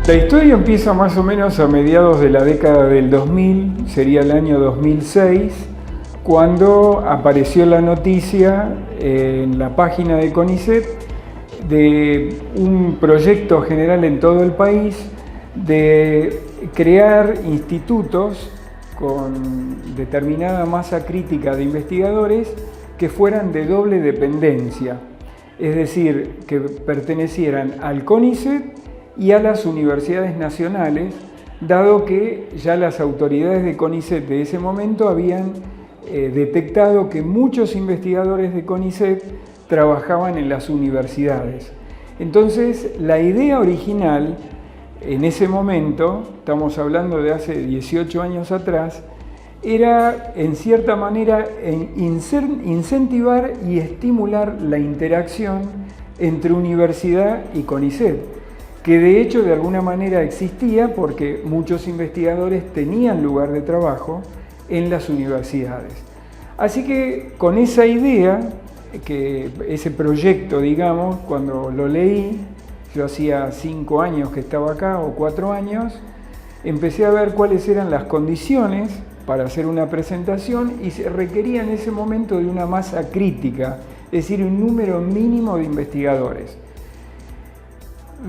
La historia empieza más o menos a mediados de la década del 2000, sería el año 2006, cuando apareció la noticia en la página de CONICET de un proyecto general en todo el país de crear institutos con determinada masa crítica de investigadores que fueran de doble dependencia, es decir, que pertenecieran al CONICET y a las universidades nacionales, dado que ya las autoridades de CONICET de ese momento habían detectado que muchos investigadores de CONICET trabajaban en las universidades. Entonces, la idea original, en ese momento, estamos hablando de hace 18 años atrás, era, en cierta manera, incentivar y estimular la interacción entre universidad y CONICET, que de hecho de alguna manera existía porque muchos investigadores tenían lugar de trabajo en las universidades. Así que con esa idea, que ese proyecto, digamos, cuando lo leí, yo hacía 5 años que estaba acá o 4 años, empecé a ver cuáles eran las condiciones para hacer una presentación y se requería en ese momento de una masa crítica, es decir, un número mínimo de investigadores.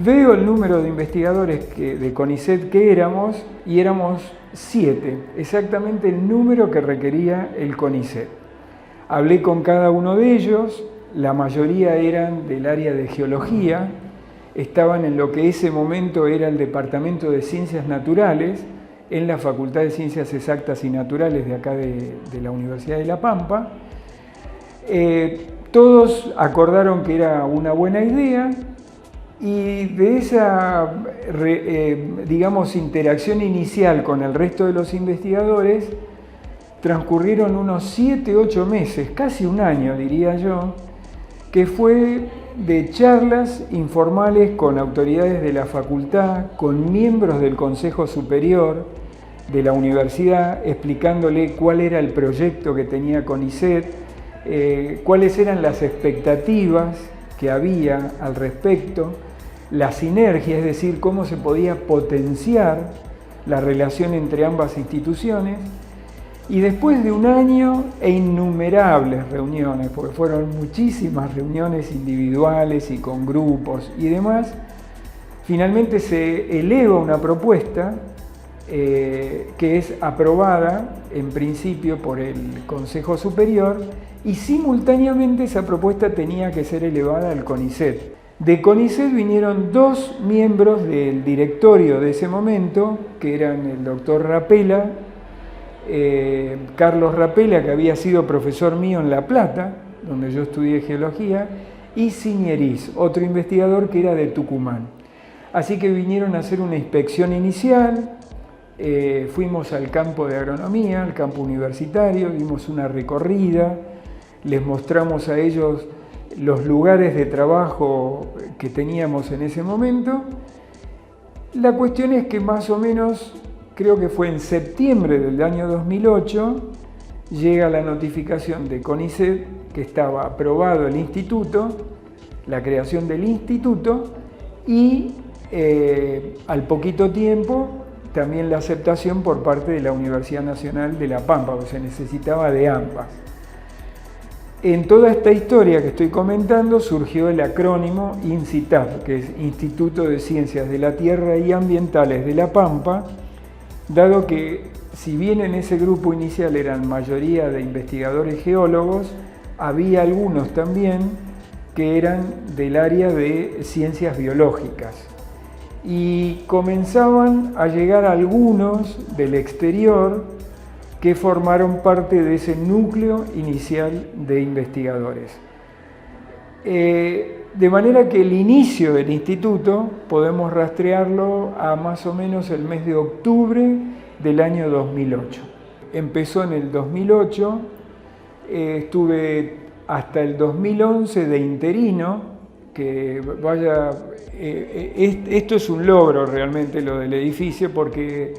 Veo el número de investigadores de CONICET que éramos y éramos 7, exactamente el número que requería el CONICET. Hablé con cada uno de ellos, la mayoría eran del área de geología, estaban en lo que ese momento era el Departamento de Ciencias Naturales, en la Facultad de Ciencias Exactas y Naturales de acá de la Universidad de La Pampa. Todos acordaron que era una buena idea. Y de esa, digamos, interacción inicial con el resto de los investigadores, transcurrieron unos 7, 8 meses, casi un año diría yo, que fue de charlas informales con autoridades de la facultad, con miembros del Consejo Superior de la universidad, explicándole cuál era el proyecto que tenía CONICET, cuáles eran las expectativas que había al respecto, la sinergia, es decir, cómo se podía potenciar la relación entre ambas instituciones. Y después de un año e innumerables reuniones, porque fueron muchísimas reuniones individuales y con grupos y demás, finalmente se eleva una propuesta que es aprobada en principio por el Consejo Superior y simultáneamente esa propuesta tenía que ser elevada al CONICET. De CONICET vinieron 2 miembros del directorio de ese momento, que eran el doctor Rapela, Carlos Rapela, que había sido profesor mío en La Plata, donde yo estudié geología, y Ciñeriz, otro investigador que era de Tucumán. Así que vinieron a hacer una inspección inicial, fuimos al campo de agronomía, al campo universitario, dimos una recorrida, les mostramos a ellos los lugares de trabajo que teníamos en ese momento. La cuestión es que más o menos, creo que fue en septiembre del año 2008, llega la notificación de CONICET que estaba aprobado el instituto, la creación del instituto y al poquito tiempo también la aceptación por parte de la Universidad Nacional de La Pampa, porque se necesitaba de ambas. En toda esta historia que estoy comentando surgió el acrónimo INCITAP, que es Instituto de Ciencias de la Tierra y Ambientales de La Pampa, dado que si bien en ese grupo inicial eran mayoría de investigadores geólogos, había algunos también que eran del área de ciencias biológicas. Y comenzaban a llegar algunos del exterior que formaron parte de ese núcleo inicial de investigadores. De manera que el inicio del instituto podemos rastrearlo a más o menos el mes de octubre del año 2008. Empezó en el 2008, estuve hasta el 2011 de interino, que vaya, esto es un logro realmente lo del edificio, porque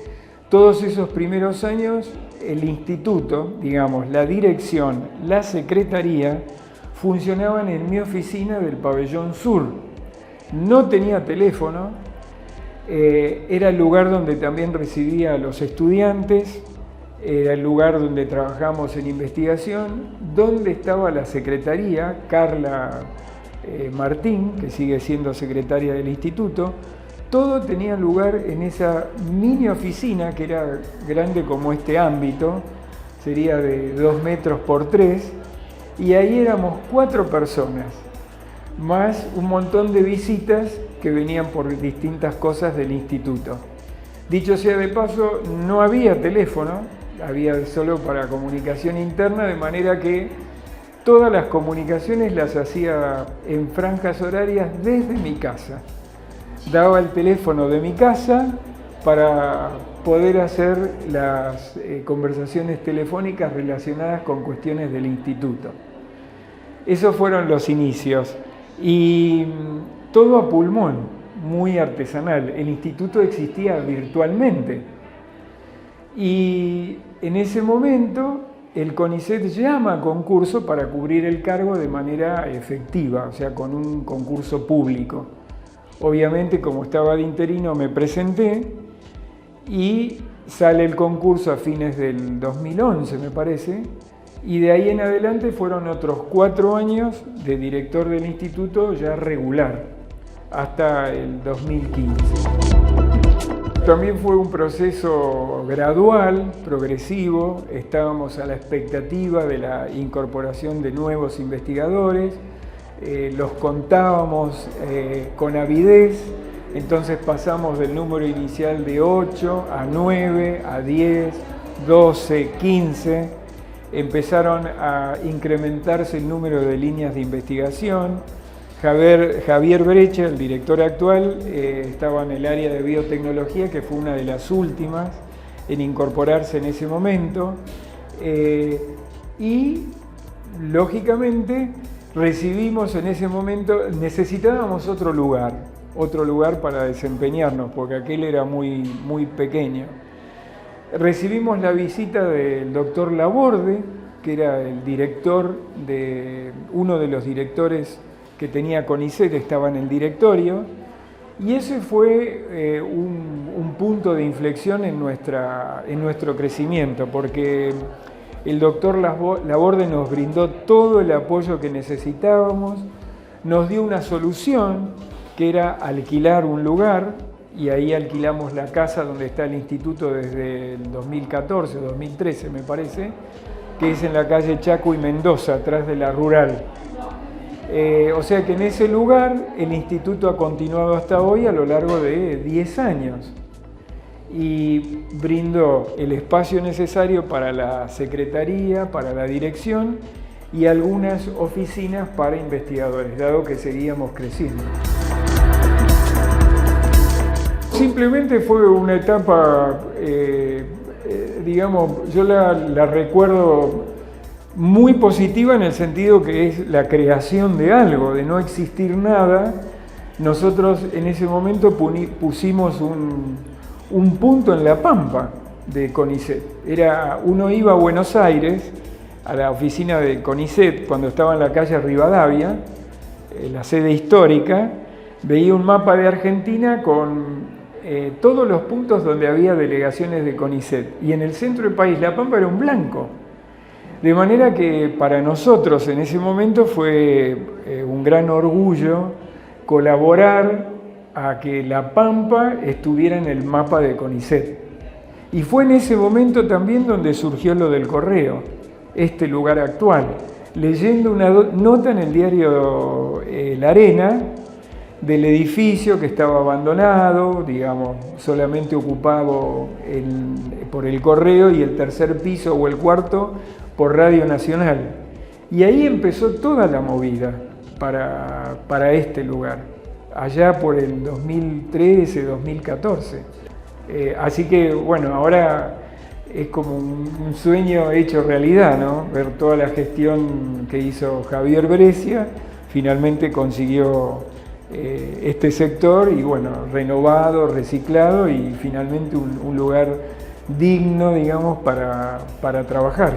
todos esos primeros años el instituto, digamos, la dirección, la secretaría, funcionaban en mi oficina del pabellón sur. No tenía teléfono, era el lugar donde también recibía a los estudiantes, era el lugar donde trabajamos en investigación, donde estaba la secretaría, Carla Martín, que sigue siendo secretaria del instituto. Todo tenía lugar en esa mini oficina que era grande como este ámbito, sería de 2 metros por 3, y ahí éramos 4 personas, más un montón de visitas que venían por distintas cosas del instituto. Dicho sea de paso, no había teléfono, había solo para comunicación interna, de manera que todas las comunicaciones las hacía en franjas horarias desde mi casa. Daba el teléfono de mi casa para poder hacer las conversaciones telefónicas relacionadas con cuestiones del instituto. Esos fueron los inicios y todo a pulmón, muy artesanal. El instituto existía virtualmente y en ese momento el CONICET llama a concurso para cubrir el cargo de manera efectiva, o sea, con un concurso público. Obviamente, como estaba de interino, me presenté y sale el concurso a fines del 2011, me parece, y de ahí en adelante fueron otros 4 años de director del instituto ya regular, hasta el 2015. También fue un proceso gradual, progresivo, estábamos a la expectativa de la incorporación de nuevos investigadores, los contábamos con avidez, entonces pasamos del número inicial de 8 a 9, a 10, 12, 15, empezaron a incrementarse el número de líneas de investigación. Javier Brecha, el director actual, estaba en el área de biotecnología, que fue una de las últimas en incorporarse en ese momento, y lógicamente recibimos en ese momento, necesitábamos otro lugar para desempeñarnos, porque aquel era muy pequeño. Recibimos la visita del doctor Laborde, que era el director uno de los directores que tenía CONICET, estaba en el directorio, y ese fue un punto de inflexión en nuestro crecimiento, porque el doctor Laborde nos brindó todo el apoyo que necesitábamos, nos dio una solución que era alquilar un lugar, y ahí alquilamos la casa donde está el instituto desde el 2014, 2013 me parece, que es en la calle Chaco y Mendoza, atrás de la rural. O sea que en ese lugar el instituto ha continuado hasta hoy a lo largo de 10 años y brindó el espacio necesario para la secretaría, para la dirección y algunas oficinas para investigadores, dado que seguíamos creciendo. Simplemente fue una etapa, digamos, yo la recuerdo muy positiva en el sentido que es la creación de algo, de no existir nada. Nosotros en ese momento pusimos un punto en la pampa de CONICET. Uno iba a Buenos Aires, a la oficina de CONICET, cuando estaba en la calle Rivadavia, la sede histórica, veía un mapa de Argentina con todos los puntos donde había delegaciones de CONICET. Y en el centro del país, La Pampa, era un blanco. De manera que para nosotros en ese momento fue un gran orgullo colaborar a que La Pampa estuviera en el mapa de CONICET. Y fue en ese momento también donde surgió lo del correo, este lugar actual. Leyendo una nota en el diario La Arena del edificio que estaba abandonado, digamos, solamente ocupado por el correo y el tercer piso o el cuarto por Radio Nacional. Y ahí empezó toda la movida para este lugar, allá por el 2013, 2014. Así que, bueno, ahora es como un sueño hecho realidad, ¿no? Ver toda la gestión que hizo Javier Brecha, finalmente consiguió este sector y, bueno, renovado, reciclado y finalmente un lugar digno, digamos, para trabajar.